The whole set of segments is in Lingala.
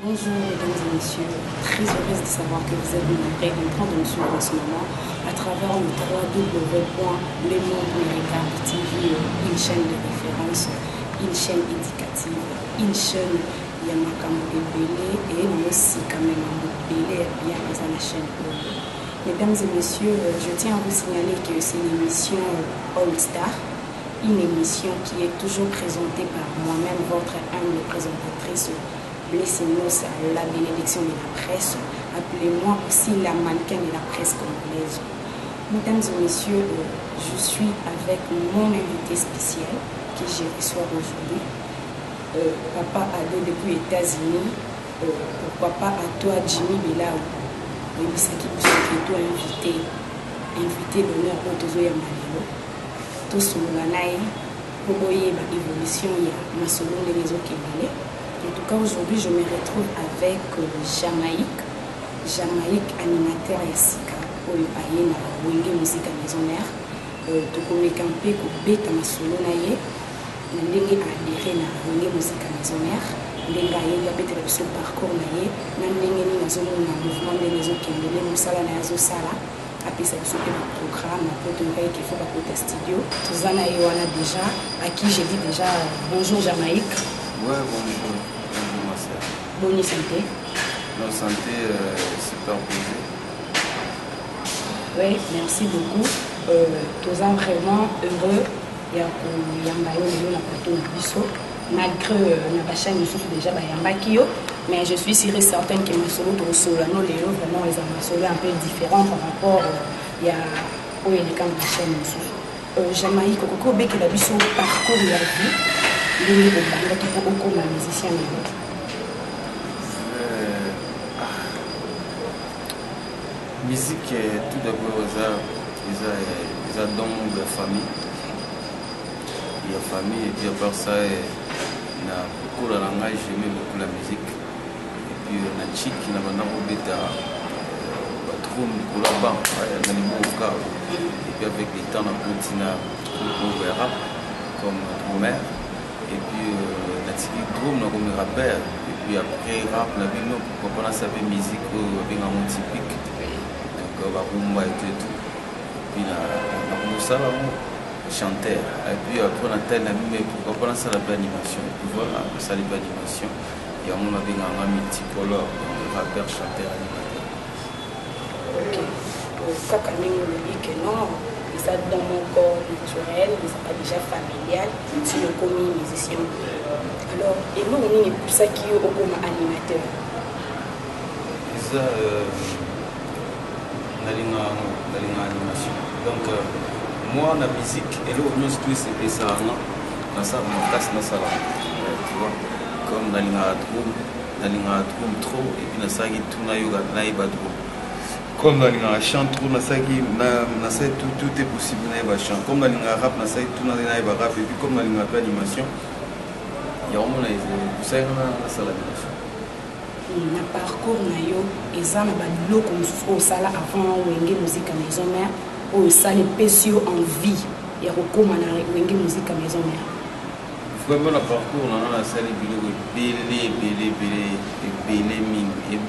Bonjour mesdames et messieurs, très heureuse de savoir que vous êtes nombreux en train de nous suivre en ce moment à travers le www.lemondenumérique.tv, une chaîne de référence, une chaîne éducative, une chaîne Yamakambo Ebele et aussi quand même Ebele bien dans la chaîne. Mesdames et messieurs, je tiens à vous signaler que c'est l'émission All Star, une émission qui est toujours présentée par moi-même, votre humble présentatrice Blessinos, la bénédiction de la presse. Appelez-moi aussi la mannequin de la presse congolaise. Mesdames et messieurs, je suis avec mon invité spécial que j'ai reçu aujourd'hui. Papa Ado depuis les États-Unis. Papa à toi, Jimmy Belao. Et c'est qui vous invité l'honneur pour tous les Malilo. Tous les Malais, pour l'évolution, il y a ma seconde maison qui est. En tout cas, aujourd'hui, je me retrouve avec Jamaïque, animateur et Sika, pour le payer na Wenge Musique Maisonnaire. Tokomeka mpe kobeta masolo na ye na ndenge adhéré na Wenge Musique Maisonnaire, ndenge ayebi abetela biso parcours na ye na ndenge nini azomona mouvement ndenge ezokendele mosala na ye azosala apesa biso mpe baprogramme po toyokaki qu'il faut bakota studio toza na ye wana déjà à qui j'ai dit déjà bonjour Jamaïque. Ouais, bonjour. Bonjour ma soeur. Bonne santé. La santé super posée. Oui, merci beaucoup. Tous sommes vraiment heureux. Il y a un plateau malgré la chaîne déjà mais je suis sûre et certaine que mes solos de Solano, vraiment les solos un peu différents par rapport il y a les chaîne. Jamaïque, Coco Bec et la biso parcours de la vie. Il y a musicien. Musique, tout d'abord, ils ont donc la famille. Il y a famille, et puis à part ça, il y a beaucoup de langage, j'aime beaucoup la musique. Et puis il y a chic qui n'a pas de trop de la banque, il y a des mots au cas. Et puis avec les temps, on continue on verra comme mère. Et puis la typique drum, on comme rappeur. Et puis après rap, on a vu pourquoi on a sa musique avec un mot typique. Donc on va et tout. Puis on a ça chanteur. Et puis après on a tel ami, mais pourquoi on a ça l'animation. Et puis voilà, ça l'animation. Et on a vu un multicolore, rappeur, chanteur, animateur. Ok. Kaka mingi le que non. Ça dans mon corps naturel, mais ça pas déjà familial, si je commis musicien. Alors, et nous, on est plus ça qui est comme animateur. Ça, dans l'animation. Donc, moi, la musique, et là, on est c'est ça, dans ça, on casse dans ça, tu vois, comme dans l'animation trop, et puis dans ça, il tourne à yoga, dans l'animation. Comme dans le chant, tout est possible dans le chant. Comme dans le rap, tout est rap. Et puis comme dans l'animation, il y a vraiment ça dans l'animation. Le parcours, il y a des lots comme ça avant Wenge Musique Maisonnaire, où ça les pécieux en vie. Il y a recours à Wenge Musique Maisonnaire. Vraiment, le parcours, on a ça les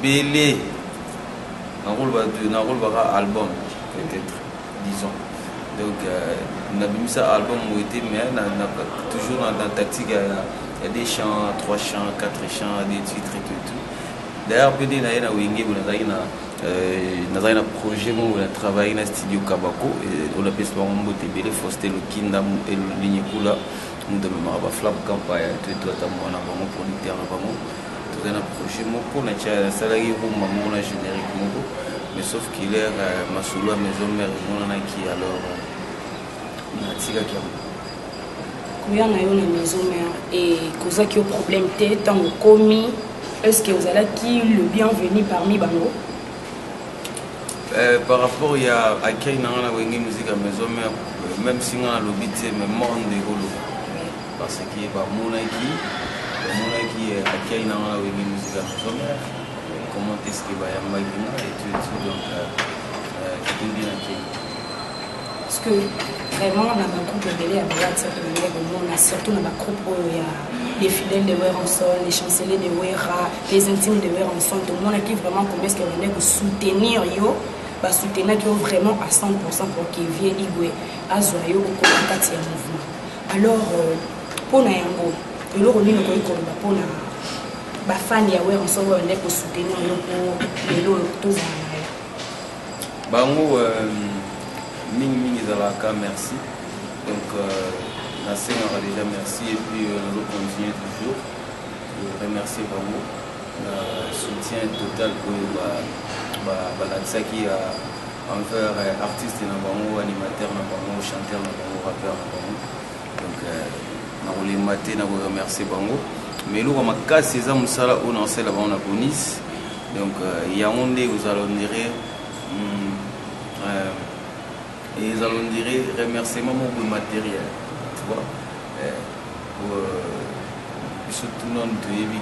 belé. Un rôle album peut-être disons donc on a mis ça album où était mais toujours dans la tactique il y a des chants 3 chants 4 chants des titres et tout d'ailleurs peut-être il y a un projet où on a travaillé dans le studio Kabako et on a fait ce moment Botebele Faustin le Kindam et le ligne Kula nous devons avoir flap campagne tout à mon avant producteur avant un projet pour un salarié pour un générique mais sauf qu'il est ma solo à maison mère qui alors il y a une maison mère et cause qui a problème tête tant commis est-ce que vous allez qui le bienvenu parmi bango par rapport il y a à qui n'a la musique à maison mère même si on a l'obité mais monde de rôle parce qu'il est pas mon qui est à qui n'a la musique à maison mère comment est-ce qu'il va y avoir et tout donc je bien à qui parce que vraiment on a un groupe de à WhatsApp on a surtout dans un groupe où il y a les fidèles de Weranson, les chanceliers de Wera, les intimes de Weranson, tout le monde qui vraiment commence à soutenir yo, bah soutenir qui vraiment à 100% pour qu'il vienne Igwe à Zoyo au contact du mouvement. Alors pour na yango, et le rôle nous ko pour na ba fan ya Weranson on est pour soutenir yo pour le tout ça. Bango Ming Zalaka, merci. Donc, Nasser aura déjà merci et puis nous allons continuer toujours. Je remercie Bango. Le soutien total pour la qui a envers artistes dans Bango, animateurs dans Bango, chanteurs dans Bango, rappeurs dans Bango. Donc, nous allons mater, nous allons remercier Bango. Mais nous, on a cassé ces hommes là où on sait là-bas, on a Nice. Donc, il y a un monde où vous allez dire. Et ils allons dire remerciement pour le matériel, tu vois. Pour tout le monde, toujours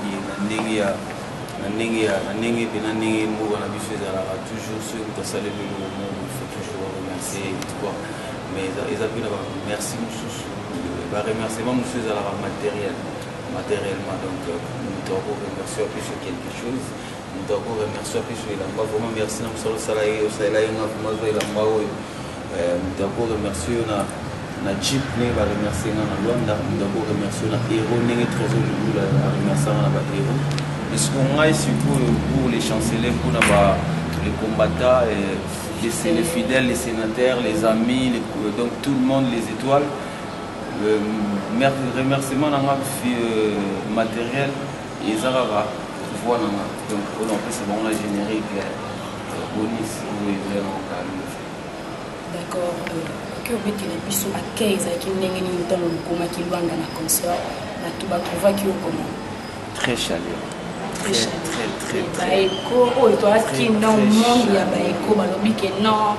ceux qui ont salué le moment, il faut toujours remercier, tu vois. Mais ils ont merci, remerciement, monsieur, à la matériellement. Donc, nous devons remercier plus sur quelque chose. Nous devons remercier plus sur les lambas. Vraiment, merci, nous sommes salariés, nous sommes là, d'abord remercier na Jeep ne va remercier na Londres d'abord remercier na Hero ne trésor du la remercier na ba Hero parce qu'on a ici pour les chanceliers pour les combattants les fidèles les sénateurs les amis donc tout le monde les étoiles remerciement na matériel et Zarara voilà donc on peut c'est bon la générique bonus oui vraiment calme. D'accord, que vous mettez les bisous à 15 qui n'est pas comme qui loin dans la concert, tu vas trouver qui est comment. Très chaleureux. Très. Oh, toi qui non monde il y a baïko, balobi que non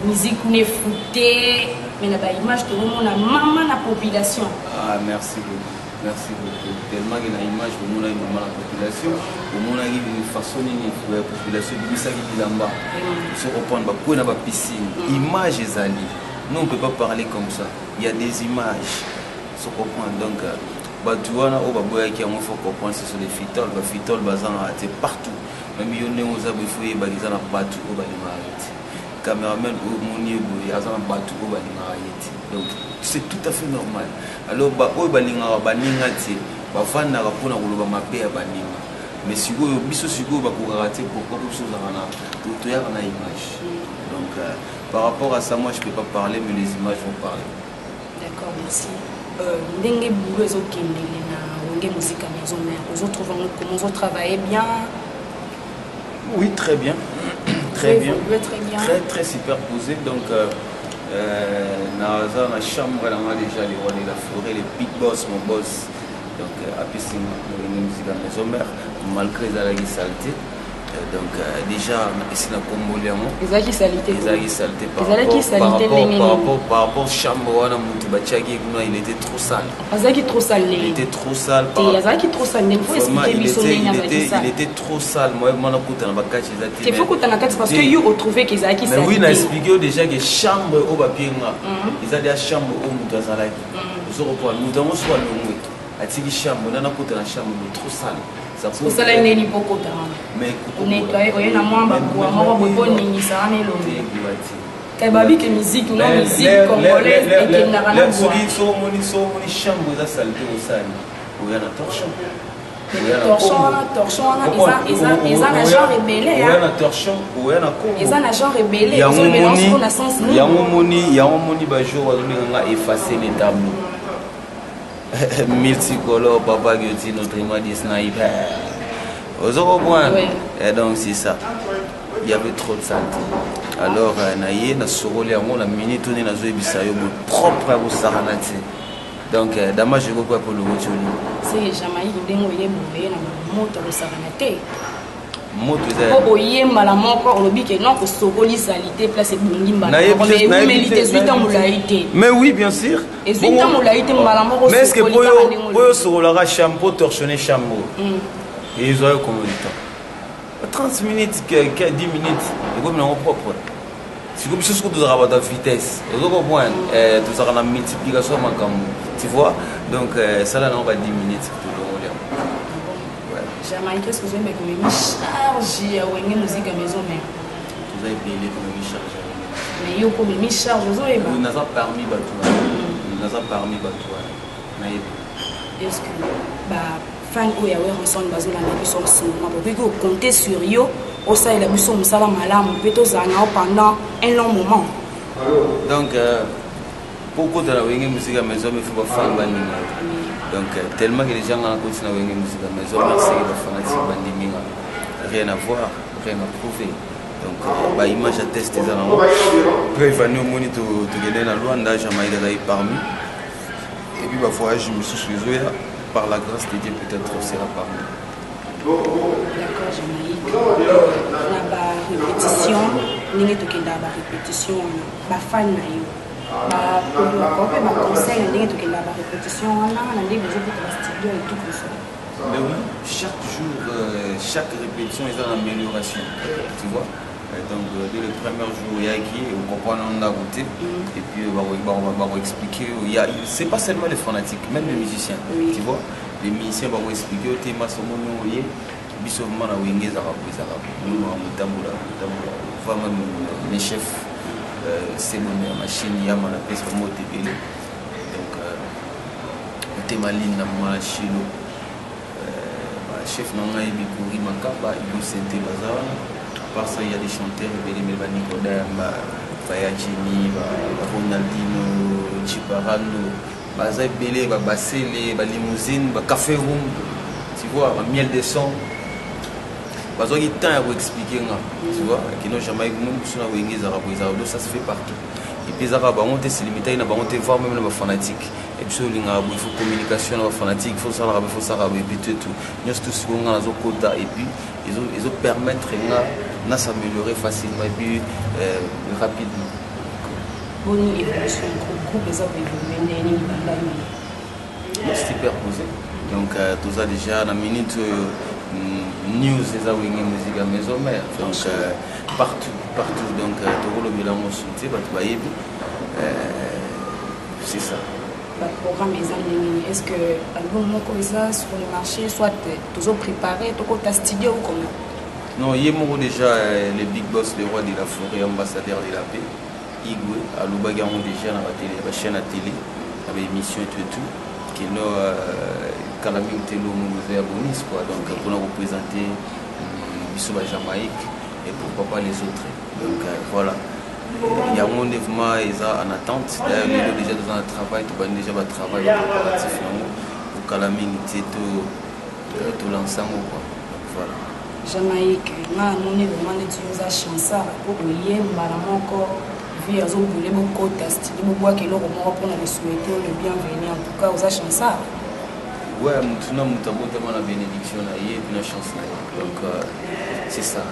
musique n'est foutée, mais la image de mon maman la population. Ah merci beaucoup. Merci beaucoup. Tellement qu'il y a une image de mon la population, de mon une façon de la population de ça qui est là-bas. Se reprendre, pour une piscine. Image et ali. Nous on ne peut pas parler comme ça. Il y a des images. Se reprendre donc. Tu vois, il faut comprendre ce sont des fitoles. Les fitoles c'est partout. Même il y a des fouilles qui sont partout. Caméraman ou mon niveau, il y a un bateau au Balingaïti. Donc c'est tout à fait normal. Alors, au Balinga, Baningati, Bafana, Rapona, ou Mapé à Baninga. Mais si vous avez ce sujet, vous pouvez rater pour quelque chose pour tout y avoir une image. Donc, par rapport à ça, moi je ne peux pas parler, mais les images vont parler. D'accord, merci. Ndenge boulot les autres na musique à maison mère. Vous autres comment vous travaillez bien? Oui, très bien. Très bien. Très superposé. Donc, dans la chambre, on a déjà les rois de la forêt, les big boss, mon boss. Donc, à Pissing, nous musique à maison mère, malgré la saleté. Donc, déjà, ici, dans le Congo, les acquis saleté. Par rapport à chambre, il était trop sale. Il était trop sale. Il était trop sale. Moi, il faut que tu aies parce que vous trouvez qu'ils ont acquis saleté. Mais oui, on a expliqué déjà que chambre au papier, ils ont des chambres au Moutazalaki. Nous avons soit le atiki chambre, on a la chambre trop sale. Pour ça, il n'est pas beaucoup. Mais on nettoie, on a moins de Kababi que musique, non musique congolaise et qui n'a rien à voir. Les chambres, ils ont saleté au sale. Il y a un torchon. Torchon, ils ont un genre rebelle. Il y a un torchon, il y a un combo. Ils ont un genre rebelle. Il y a un moni, on a effacé les tableaux. Multicolore, papa qui notre image de sniper. Aux autres points. Et donc c'est ça. Il y avait trop de saleté. Alors, naïe, na soroli amo la minute on est na zoe bisayo propre à Saranati. Donc, dama je vois pour le rotuli. C'est jamais dengo ye boye na moto le Saranati. Moto za. Oye mala moko olobi ke non ko soroli salité place bungimba. Mais milité 8 ans moulaïté. Mais oui, bien sûr. Et 8 ans moulaïté mala moko. Mais est-ce que poyo sorolara champo torchonner chambo. Et ils ont combien de temps? 30 minutes, 10 minutes, et comme nous propre. C'est comme si tu as la vitesse. Vous comprenez? Tu as la multiplication, tu vois? Donc, ça là, on va diminuer tout le monde. Jamaïque, est-ce que vous avez une charge à musique à maison? Vous avez payé une charge. Mais il y a une charge, vous avez pas. Vous n'avez pas permis, vous n'avez pas permis, est-ce que, fan où il y a un son, basé dans la mission, vous comptez sur eux, au sein de la mission, vous savez, madame, vous pouvez pendant un long moment. Donc, beaucoup de la musique à maison, il faut pas faire donc, tellement que les gens ont continué à la musique à maison, merci les fanatiques, rien à voir, rien à prouver. Donc, image à tester les animaux. Après, il va nous montrer tout gagner dans Luanda, Jamaïque d'aller parmi. Et puis, voyage, je me suis suivi par la grâce de Dieu, peut-être aussi là parmi. D'accord, Jamaïque. La répétition, nous avons la répétition, la fan. Conseil, la répétition, studio et tout ça. Mais oui, chaque jour, chaque répétition est en amélioration. Tu vois? Donc, dès le premier jour, il y a qui, on comprend, on a goûté. Et puis, on va expliquer. C'est pas seulement les fanatiques, même les musiciens. Tu vois? Les musiciens vont expliquer au thème, les chefs. C'est mon machine, il y a mon appel sur mon TV. Donc, le thème ligne dans mon chilo. Chef n'a pas eu de Makaba, il y a Santé Bazar. Par ça, il y a des chanteurs, Belé Nicolas, Fayachini, Ronaldinho, Chiparano, Bazai Belé, Bassele, Limousine, Café Room, tu vois, miel de son. Parce qu'il y a temps à vous expliquer, tu vois, qui n'ont jamais eu ça se fait partout. Et puis, c'est limité, il faut voir même les fanatiques. Et puis, il faut communication avec les fanatiques, il faut ça, et puis tout. Nous tous ce qu'on a quota, et puis, ils ont permettre de s'améliorer facilement et puis rapidement. Bonne évolution, groupe, les autres évoluent, c'est hyper posé. Donc, tout ça déjà, dans la minute. News les a musique à maison mère donc partout donc tout le mélange soutien c'est ça. Le programme est-ce que album sur le marché soit toujours préparé tout à studio ou comment? Non, il y a déjà les big boss, les rois de la forêt, ambassadeurs de la paix, Igwe, à Loubagamon déjà dans la chaîne à télé, avec émission et tout qui est Calaming Telo Mouvé Abonis, quoi. Donc, pour nous représenter Bissouba Jamaïque et pourquoi pas les autres. Donc, voilà. Il y a mon mouvement en attente. D'ailleurs, il est déjà dans le travail, tout le monde déjà travail préparatif pour Calaming Telo tout l'ensemble, quoi. Voilà. Jamaïque, mon événement de Dieu a chancé pour que y ait encore vu à zone de beaucoup de tests. Il faut que l'on pour nous souhaiter le bienvenu en tout cas aux chanceux. Ouais, maintenant, nous avons la bénédiction et une chance. Donc, c'est ça.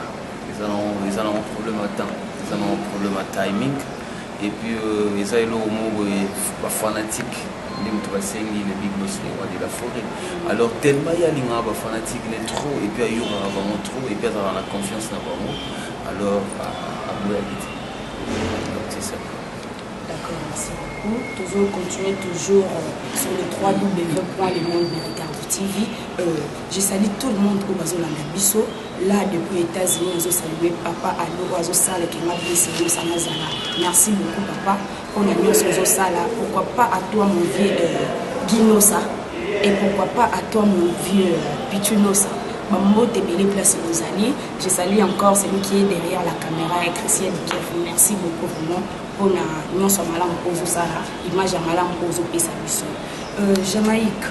Ils ont un problème à temps, ils ont un problème à timing. Et puis, ils ont le mot fanatique. Les big boss de la forêt. Alors, tellement il y a des fanatiques, il y a trop, et puis il y aura vraiment trop, et puis il y aura la confiance dans le mot. Alors, à vous donc, c'est ça. D'accord, merci beaucoup. Toujours continuer toujours sur le www.lemondemericardotv. Je salue tout le monde au Bazola Nabiso. Là, depuis les États-Unis, je salue papa Allo Azosala qui m'a blessé. Merci beaucoup, papa. On a mis au Sala. Pourquoi pas à toi, mon vieux Guinosa. Et pourquoi pas à toi, mon vieux Pichunosa. Maman, t'es belle place aux alliés. Je salue encore celui qui est derrière la caméra, Christian Dikef. Merci beaucoup vraiment pour nous sommes là pour ça. Image à malam pour Pesa Bisso. Jamaïque,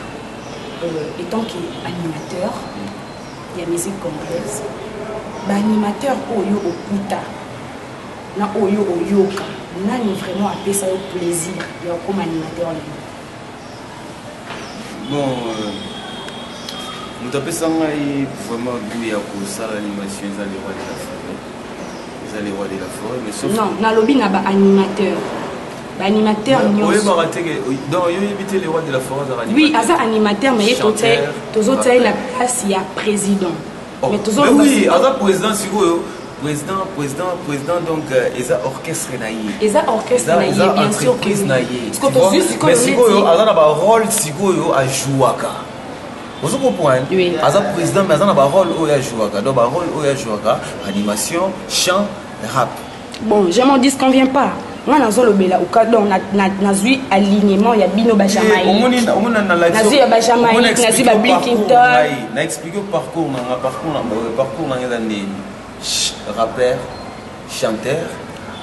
étant qu'animateur, il y a musique congolaise. L'animateur Oyo Okuta, na Oyo Oyoka, n'a vraiment appelé ça au plaisir comme animateur. Bon. Nous avons vraiment doué pour ça l'animation, ils allaient voir de la forêt. Ils allaient voir de la forêt, mais sauf. Non, dans le lobby, il y a un animateur. L'animateur, oui, donc, il y a évité les rois de la forêt. Oui, il y a un animateur, mais tous les autres, la place, il y a président. Mais oui, il y a un président, président donc eza orchestre na ye eza orchestre na ye bien sûr entreprise na ye mais sikoyo aza na barole sikoyo ajouaka ozo comprendre aza président mais aza na barole oyo ajouaka donc barole oyo ajouaka animation chant rap bon je m'en dis qu'on vient pas moi nazolobela donc nazwi alignement ya bino ba Jamaïque nazwi ya ba Jamaïque nazwi ba Blinkington na expliquer parcours na ngeza ndeni rappeur chanteur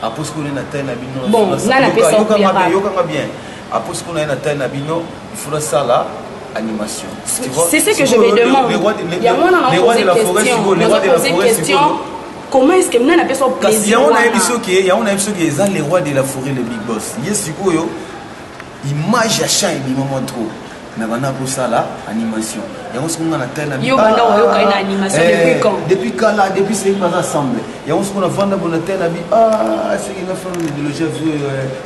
après ce qu'on a atteint na bino bon nana pesa yokanga bien après ce qu'on a atteint na bino il faudra ça là animation c'est ce que je me demande il y a moi on a posé question comment est-ce que nana pesa plaisir on a émission qui est on a émission qui est les rois de la forêt le big boss yesikoyo image ya chant et moment trop na bana pour ça là animation yango ce qu'on a atteint na yo banda oyoka ina animation depuis quand là depuis c'est pas ensemble yango ce qu'on a vendre bon atteint na bi c'est qu'il a fait de loger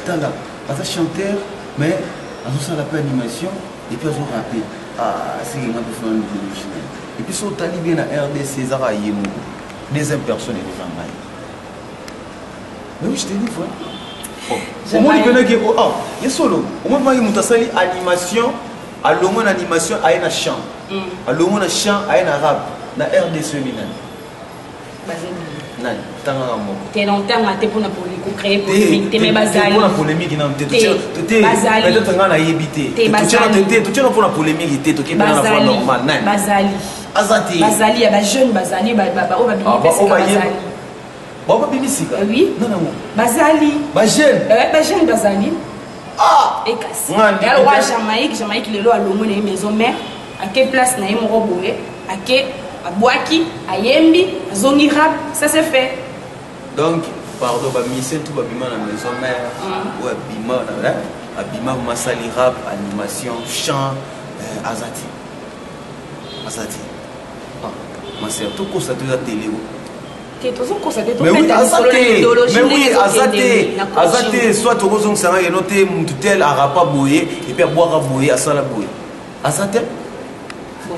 tala ça chanteur mais azo ça la animation et puis azo rapper c'est qu'il a fait de loger et puis so tali bien na RDC Zara yemo deuxième personne est devant moi mais oui je te dis voilà au moins il connaît que il est solo au moins il mutasali animation à l'homme animation à un chant à l'homme chant à un rap na RDC minan nan tanga mo te non tanga te pour créer polémique te mais bazali pour la polémique non te peut-être nga na yebité te tu pour la polémique te to ke na la normal nan bazali azati bazali ya ba jeune bazali ba o ba bazali ba bimisika oui non non bazali ba jeune bazali et casse alors wa Jamaïque lelo alongo na maison mère à quelle place na yemo roboé à quel abwaki ayembi zongi rap ça c'est fait donc pardon ba mission tout ba bima na maison mère ou abima masali rap animation chant azati ma sœur tout constater la télé mais oui azate soit tozong sanga yeno te mutu tel arapa boye et puis aboira boye asala boye azate bon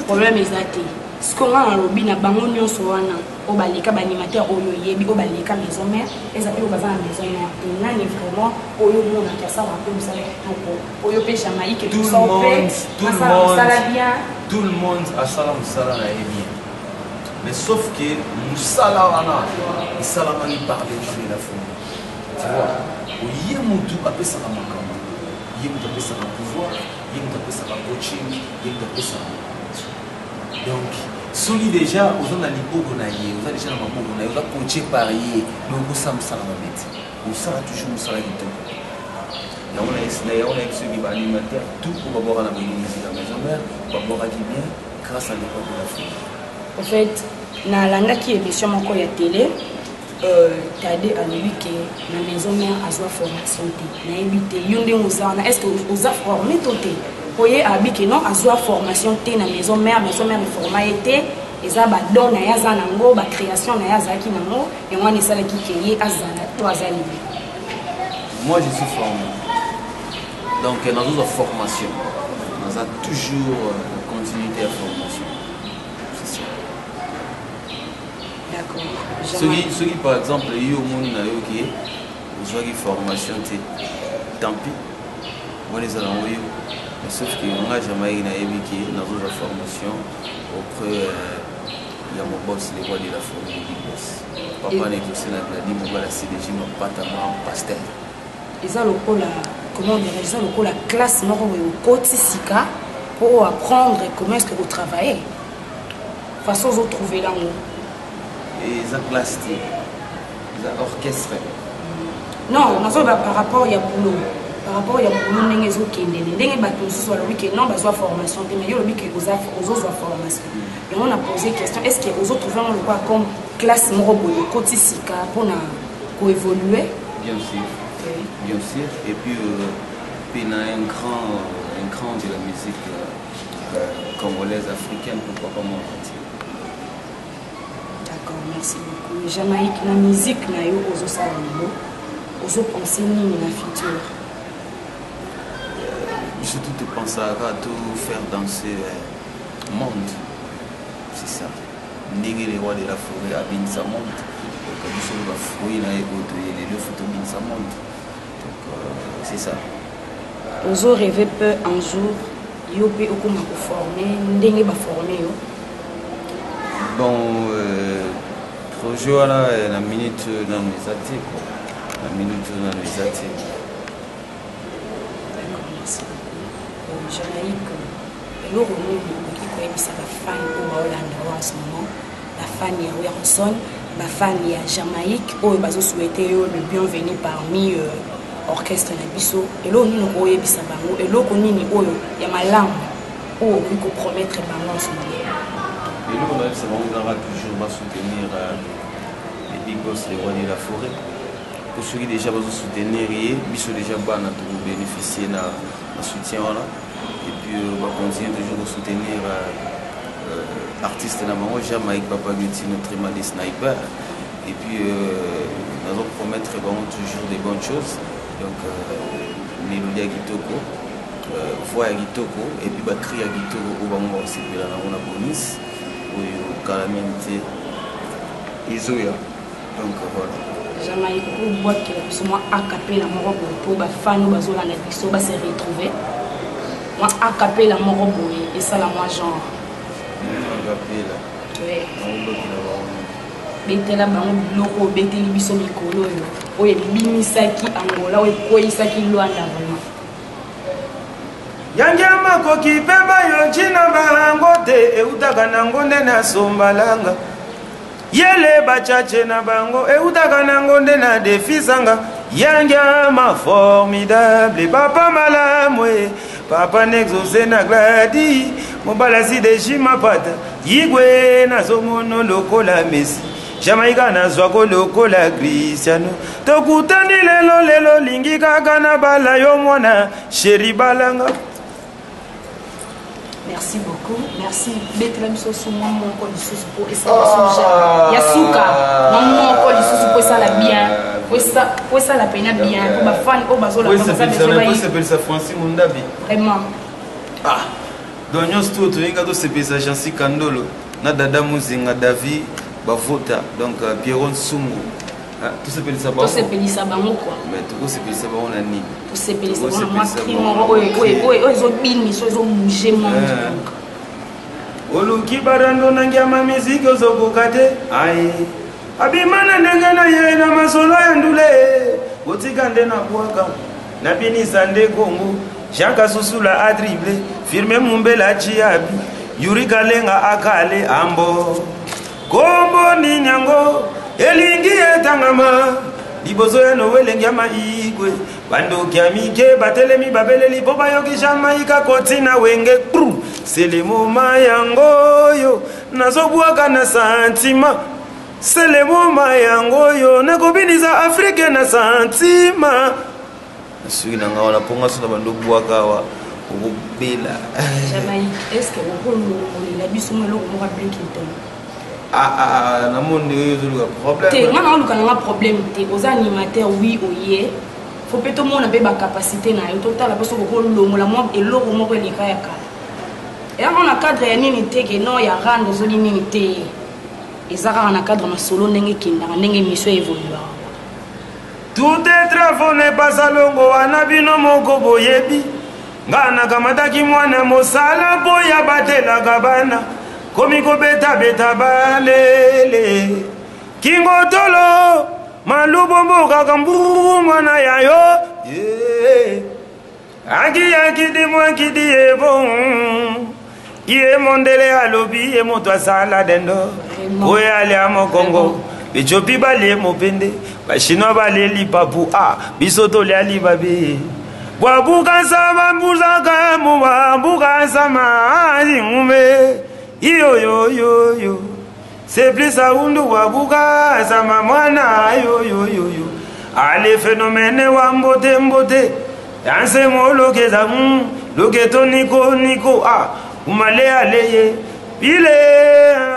problème ezate ce qu'on a en lobby na bango nyonso wana o baleka ba animateur oyo yebi o baleka maison mère ezapi o baza na maison mère et nani vraiment oyo mona kasa wa pe musala toko oyo pe Jamaïque tout ça tout le monde a sala musala na yebi mais sauf que musala wana isala mani par les gens de la famille tu vois oye mutu apesa ka makama ye mutu apesa ka pouvoir ye mutu apesa ka coaching ye mutu apesa donc soli déjà aux gens na liboko na ye aux gens déjà na maboko na ye oza coaché par ye mais okosala mosala mabeti osala toujours mosala kitoko yango na yebisoki baanimateur tout po babwaka na bénéfice na maison mère babwakaki bien grâce à l'époque de la famille. En fait, na langaki émission moko ya télé tade alobi ke na maison mère azwa formation te na ebité yo ndenge ozana est-ce que oza formé to te oye abi ke non azwa formation te na maison mère forma été eza ba don na yaza nango ba création na yaza ki nango et moi ne sala ki keye azala to azali. Moi je suis formé donc dans notre formation on a toujours continuité à formation. Ceux qui par exemple ils ont mon qui ont formation tant pis moi les allons mais sauf que on a jamais qui dans notre formation auprès il y a mon boss les rois de la famille big boss papa n'est aussi là dit mon gars la CDG mon patama pasteur ils ont le la comment dire ils ont la classe mort au côté sika pour apprendre comment est-ce que vous travaillez façon vous trouver là et ça plastique, ça orchestré. Non, par rapport il y a boulot. Par rapport il y a boulot n'engage aucun délai. N'engage pas tout ce soit le week-end non besoin formation. Mais il y a le week-end aux autres formation. Et on a posé question est-ce que aux autres trouvent le quoi comme classe morobo côté sika pour na évoluer? Bien sûr. Bien sûr. Et puis il y a un grand de la musique congolaise africaine pourquoi pas moi. Merci beaucoup. Jamaïque, la musique, na yo ozo salamo, ozo penser ni na futur. Surtout te penser à tout faire danser le monde, c'est ça. Néguer les rois de la forêt, abîmer sa monde. biso ba fruit na eboto le photo bin ça monte. Donc c'est ça. Ozo rêver peu un jour yo pe okoma ko former ndenge ba former yo. Bon projet wana na minute na misati quoi. La minute na misati. Jamaïque, et le Romo qui connaît sa fan au Hollande en ce moment, la fan de Wilson, la fan de Jamaïque, où ils ont souhaité le bienvenue parmi orchestre Nabiso, et là nous avons eu sa bango, et là on il y a ma langue, où on peut promettre bango en ce moment. Et nous on aura toujours soutenir les big boss, les rois de la forêt. Pour ceux qui déjà vont soutenir, ils sont déjà bons à bénéficier de soutien là. Et puis on va continuer toujours à soutenir l'artiste Namango, Jamaïque Papa Guti, notre man des snipers. Et puis nous allons promettre toujours des bonnes choses. Donc mélodie à Gitoko, voix à Gitoko, et puis cri à Gitoko au Bango aussi, puis là on a bonus, au Calamité, Isoya. Donc voilà. Jamaïque pour boire que la personne a capé la mort pour les fans qui la Nabiso se retrouver. Moi, à capé la mort et ça, la moi, genre. Oui. Bete la bango loko bete libiso mikolo yo. Oye bimisaki Angola oye koisaki Luanda vraiment. Yangyama koki peba yo china bango te eutaka nango nde na sombalanga. Yele bachache na bango eutaka nango nde na defisanga. Yangyama formidable papa malamwe. Papa n'exaucé na gladi, mon balasi de Jimapata, Yigwe na zomono loko la Messi, Jamaïca na zwako loko la Cristiano, Tokutani lelo lingi kaka na bala yo mwana, chéri balanga. Merci beaucoup, merci. Bethlehem soso maman encore du sous pour et ça va Yasuka, maman encore du sous pour ça la bien. Pour ça la peine bien pour ma fan au bazo la ça s'appelle ça Francis Mundabi. Vraiment. Ah. Donc nous tout inga to sepesa Jansi Kandolo na dada Muzinga David bavota donc Pierron Sungu. Ah, tout s'appelle ça bango. Tout s'appelle ça bango quoi. Mais tout s'appelle ça bango na ni. Tout s'appelle ça bango moi crime ils ont bini ils ont bougé mon. Oluki barando na ngama musique ozokokate. Aïe. Abimana ndengana ye na masolo ya ndule otikande na kwaka na binisa nde Kongo Jaka susula a dribble firme mumbela chiabi Yuri Kalenga akale ambo Kombo ni nyango elingi etangama libozo ya nowelengi ya maigwe bando kiamike batelemi babeleli po bayoki Jamaïca kotina wenge pru selemo mayango yo nazobwaka na sentima c'est le moment yango yo nakobiniza Afrique na sentima celui nanga wana ponga sona bando bwaka wa obela Jamaïque est-ce que vous voulez la biso mo lo mo ka Clinton na monde yo zo problème te ngana luka na problème te aux animateurs oui oye faut peut-être mon be ba capacité na yo total parce que ko lo mo la mo et lo mo ko le ka ya kala et on a cadre ya nini te que non ya rendre zo nini te ezaka na cadre na solo ndenge kindanga ndenge mission évolue. Tout est travaux n'est pas salongo wana bino moko boyebi ngana kamataki mwana mosala boya batela kabana komiko beta balele kingotolo malubombo kakambu mwana yayo aki de moi qui dit bon Iye mondele alobi e moto asala dendo Oye ale amo Kongo Bechopi bale mopende Bashino bale lipapu bisoto le alibabe Wabuka sama mbuzaka Wabuka sama Zingume Yo C'est plus à undu wabuka sama mwana Yo Ale phénomène wa mbote Danse mo loke zamu Loke to niko Umale aleye Pile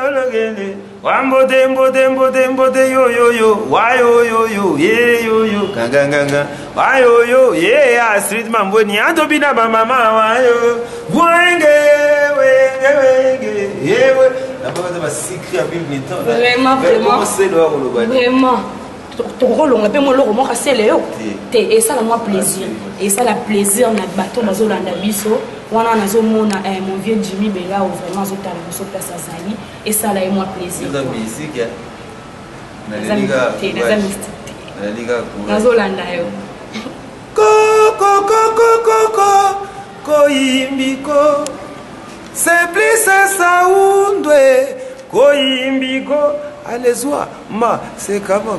Ologele Wambote yo Wayo Ganga Wayo yeah street mambo ni atobina ba mama wayo Wenge Yewe Na Vraiment, vraiment. Ton rôle, on appelle mon rôle, moi, c'est Léo. Et ça, moi, plaisir. Et ça, la plaisir, on a bateau, on a biso. On a mon vieux Jimmy Bella, vraiment, on a place à Zali. Et ça, là, moi, plaisir. Simplice saundwe koyimbiko alezwa ma c'est comment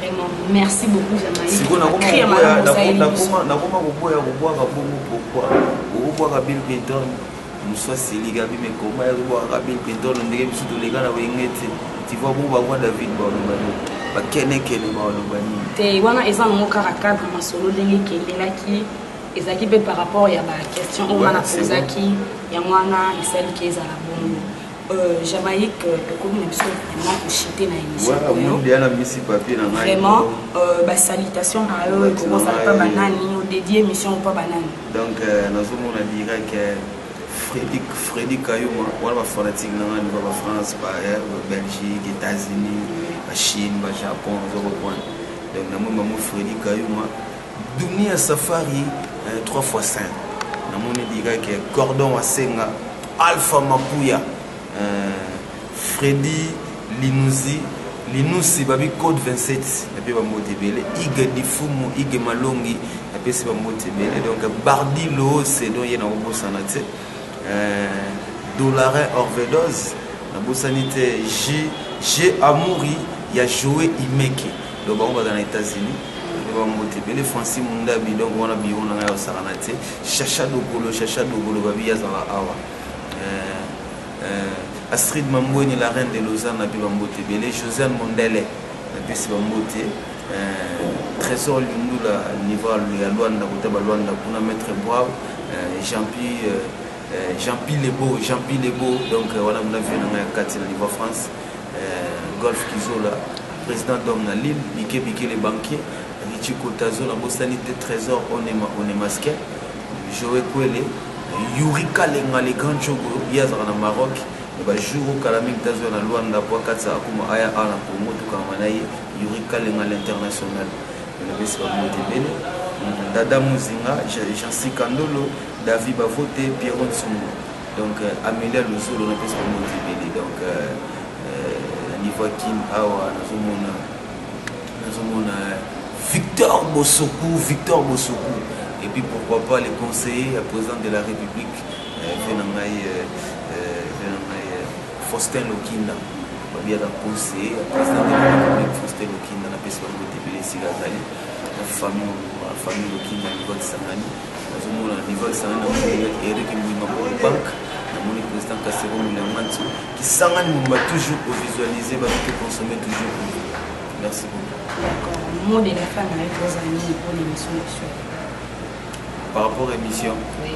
vraiment merci beaucoup Jamaïque siko nakoma kuboya kubwaka bongo pourquoi Bill Clinton muswasi liga bime koma ya Bill Clinton ndenge bisu tolekana wengete tu vois bon ba David ba kene ba lobani te wana eza ngo karakadre masolo ndenge kelelaki ezaki pe par rapport ya ba question on a posé qui ya mwana isali keza la bongo Jamaïque comme une émission vraiment pour chiter na émission vraiment ba salutation na eux comment ça pas banani au dédié émission pas banani donc nazomona dirait que Freddy Kayuma wala fanatique na ngani ba France ba Belgique États-Unis ba Chine ba Japon zo point donc na mo Freddy Kayuma Dunia Safari 3x5 namoni dirait que Gordon Asenga Alpha Mapuya Freddy Linusi babi code 27 et puis ba motebele Ige Difumu Ige Malongi et puis c'est ba motebele donc Bardi Lo c'est donc yena obosana te Dollarin Orvedos na bosanité G Amouri ya joué Imeke donc on va dans les États-Unis les Francis Mundabi donc on a bio na yo saranate Chacha Dogolo babi ya zala awa Astrid Mambweni, la reine de Lausanne, na Bambote Belé, Josiane Mondele, na Bisi Bambote, Trésor Lundula, Nival, Luanda, Boutaba Luanda, Kuna Maître Bravo, Jean-Pi Lebo, donc voilà, on a vu dans la 4 niveau France, Golf Kizola, président d'homme na Lille, Biké les banquiers, Richie Kotazo, la Bossanité Trésor, on est masqué, Joël Kwele, Yurika Lenga, les grands Chogo, Yazara na Maroc, le jour où Kalamik Tazo na Luanda, Boakatsa, Akuma Aya Ala, pour Moto Kamanaye, Yurika Lenga l'international, le Bessie Bambote Dada Mouzinga, Jean-Cy Kandolo, David Bavote, Pierre Tsungu, donc Amélia Lozo, le Bessie Bambote Bélé, donc niveau Kim Awa, Victor Bosoku, et puis pourquoi pas les conseillers, le président de la République, Faustin Lokinda, bien conseiller, le président de la République, Faustin Lokinda, la personne de Tébélé Sigatali, la famille Lokinda, niveau de Sangani, niveau de Sangani, Eric Mbouima pour la banque, le président Kassero Mouliamantou, qui Sangani m'a toujours visualisé, va consommer toujours. Merci beaucoup. D'accord. Mot de la femme avec vos amis pour l'émission de par rapport à l'émission, oui.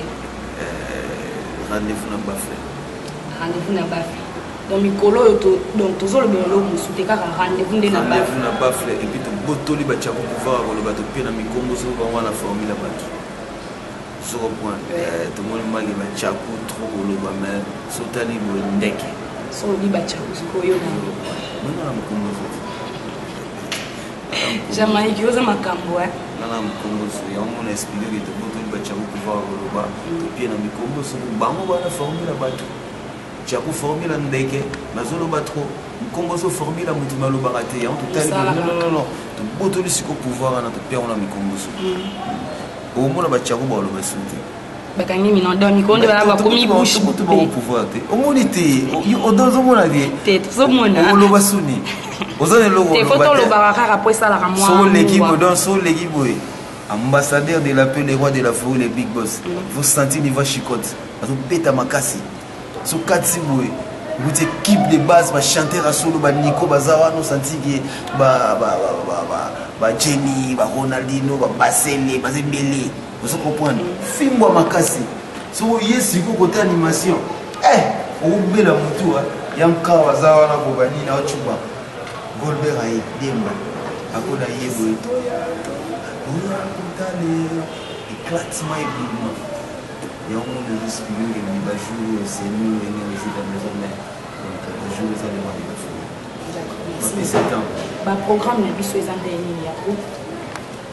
Rendez-vous n'a pas fait. Rendez-vous n'a pas fait. Donc, Mikolo, donc, tout le monde a rendez-vous n'a pas fait. Et puis, tout le monde a pouvoir le bateau, puis, na Mikombo, so va la formule la bateau. Sur le point, tout le monde a chakou trop le bamel, sotali le ndeke. So, li bachakou, c'est quoi, yo? Non, Mikombo. Jamaïque, yo, c'est ma cambo, hein? Non, Mikombo, il y a un monde expliqué que tout le monde a chakou pouvoir le bas, puis, na Mikombo, so va la formule la bateau. Chakou formule ndeke, na zolo batro, Mikombo, so formule la mutima lo barate, en tout cas, non. Tout le monde a pouvoir, on a tout perdu, on a Mikombo. Au moins, on a chakou, on a sauté. Bakangi mi non dormi konde bala ba komi bouche tout bon pouvoir te o monité o dans o mona vie te so mona o lo basuni o zone lo te photo lo baraka après ça la moi so l'équipe dans so l'équipe ambassadeur de la paix les rois de la forêt les big boss vous sentez niveau chicote ato beta makasi so katsi boy vous équipe de base va chanter à solo ba Nico bazawa no senti que ba Jenny ba Ronaldinho ba Basele ba Zembele. Vous comprenez? Film à Makasi. Si vous voyez si vous côté animation, vous oubliez la moto. Yanka Wazawa na Bobani na Ochuba. Goldberg aïe, Demba. Akoda Yebo. Oya Kutale. Éclatement et boulot. Et on a des expliqués que les bajous, c'est nous, et nous aussi dans la maison mère. Donc, les bajous, ça dépend des bajous. D'accord, merci. 7 ans. Le programme de biso est en dernier.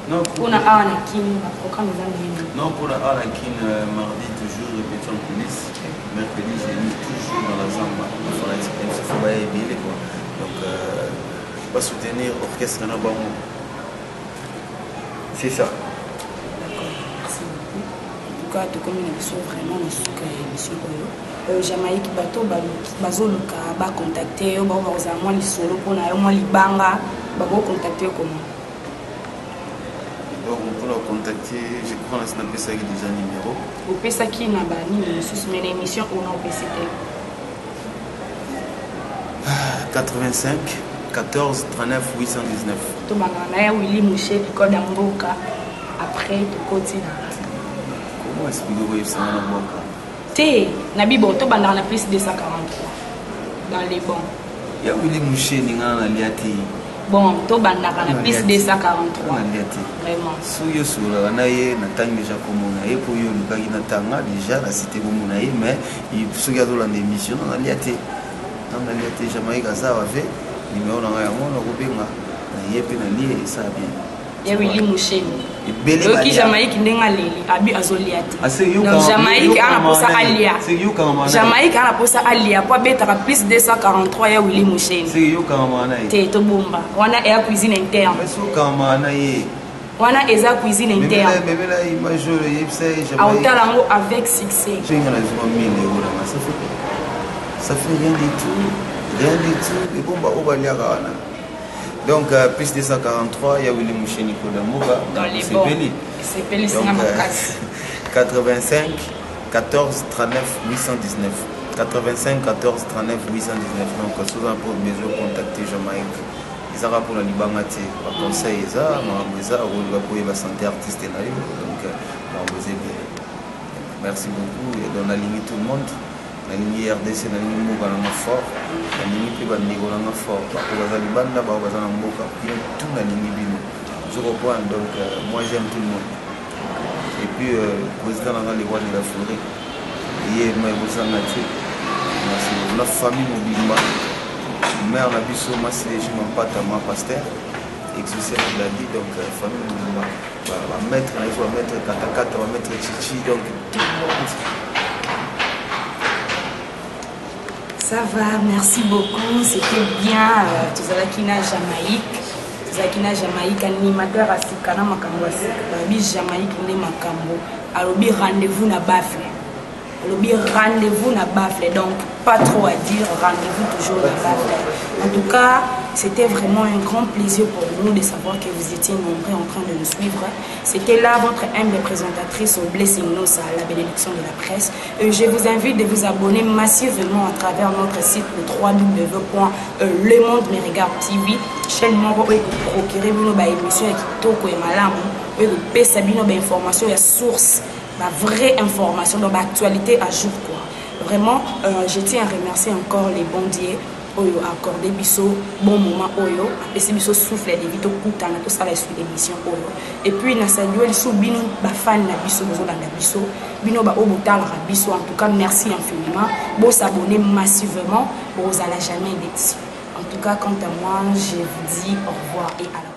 Non, pour la Anakin, le programme est en dernier. Non, pour la Anakin, mardi, toujours répétition en police. Mercredi, j'ai mis toujours dans la zamba. Il faut pas y quoi. Donc, pas soutenir l'orchestre Nabamo. C'est ça. D'accord, merci beaucoup. En tout cas, tout comme il y a vraiment dans ce émission. Jamaïque bateau bazoluka ba contacter ba za moi li solo pour na moi li banga ba go contacter comment? Donc pour la contacter, je crois que c'est un peu ça qui déjà numéro. Au pesa qui na ba ni sous mais l'émission on a PCT 85 14 39 819. To banga na Willy Mouché code Mboka après to continue. Comment expliquer ça na Mboka? Té nabi bon to banda na plus 243 dans les bons. Ya Willy Mouché ni ngana liati. Bon, to banda na plus 243. Vraiment. Suyo sura na ye na tangi déjà komona ye pour yo lukaki na tanga déjà la cité komona ye mais il suga do la émission na liati. Na liati Jamaïque ça va fait numéro na ya mona ko benga na ye pe na lié ça bien. Ya Willy Mouché. Qui Jamaïque ndenga leli abi azoliati. Donc Jamaïque ana posa alia. Jamaïque ana posa alia po betaka plus 243 ya Willy Mouché. C'est yo kamana ye. Te to bomba. Wana e cuisine interne. Mais so kamana ye. Wana eza cuisine interne. Mais là image ye c'est Jamaïque. Autalango avec succès. J'ai ngana zuma 1000 euros là ça fait rien du tout et bomba obaliaka wana. Donc, plus 243, il y a Willy Mouché Nicolas Mouga. Dans les bons. C'est Peli. Donc, 85 14 39 819. 85 14 39 819. Donc, souvent pour besoin de contacter Jamaïque. Ils ont pour la Libangati. Par conseil, ils ont pour la santé artiste. Donc, merci beaucoup. Et dans la ligne tout le monde. La ligne RDC, la ligne Mouga, la fort. La ligne Piba Nigo, la fort. Parce que la Libanda, la Mouga, il y a toute la ligne Bino. Je reprends, donc moi j'aime tout le monde. Et puis, le président dans les rois de la forêt. Il y a la famille Mobimba. Mère la biso, moi c'est je m'en pas ma pasteur. Exaucé de la vie, donc famille Mobimba. Va mettre, il faut mettre Katakata, va mettre Chichi, donc tout le monde. Ça va, merci beaucoup. C'était bien. Tuzalakina Jamaïque, animateur à Sikana Makambo. Babi Jamaïque ne Makambo. Alobi rendez-vous na bafle. Alobi rendez-vous na bafle. Donc pas trop à dire, rendez-vous toujours na bafle. En tout cas, c'était vraiment un grand plaisir pour nous de savoir que vous étiez nombreux en train de nous suivre. C'était là votre humble présentatrice au Blessing Nosa, la bénédiction de la presse. Je vous invite de vous abonner massivement à travers notre site le www.lemondemeregarde.tv. Chaîne membre où vous procurez une émission qui toko et malam, où vous payez une information et source, la vraie information, dans l'actualité à jour quoi. Vraiment, je tiens à remercier encore les bondiers. Oyo accordé biso bon moment oyo apesi biso souffle de vito kutana to sala suite émission oyo et puis na saluer sou bino ba fan na biso bozolanda biso bino ba obotala biso en tout cas merci infiniment bon s'abonner massivement pour aux à la jamais déçu en tout cas quant à moi je vous dis au revoir et à la